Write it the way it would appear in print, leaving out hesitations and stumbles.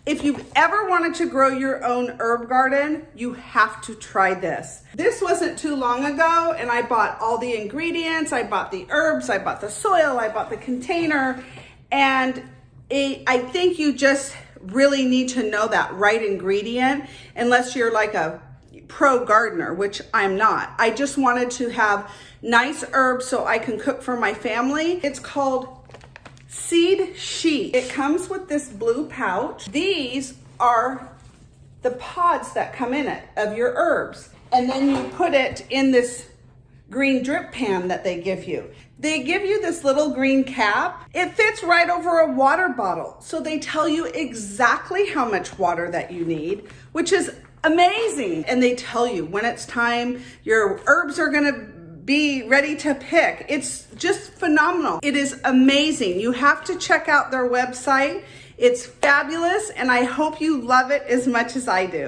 If you've ever wanted to grow your own herb garden, you have to try this. This wasn't too long ago, and I bought all the ingredients. I bought the herbs, I bought the soil, I bought the container, and I think you just really need to know that right ingredient unless you're like a pro gardener, which I'm not. I just wanted to have nice herbs so I can cook for my family. It's called Seedsheet. It comes with this blue pouch. These are the pods that come in it of your herbs. And then you put it in this green drip pan that they give you. They give you this little green cap. It fits right over a water bottle. So they tell you exactly how much water that you need, which is amazing. And they tell you when it's time, your herbs are gonna be ready to pick. It's just phenomenal. It is amazing. You have to check out their website. It's fabulous, and I hope you love it as much as I do.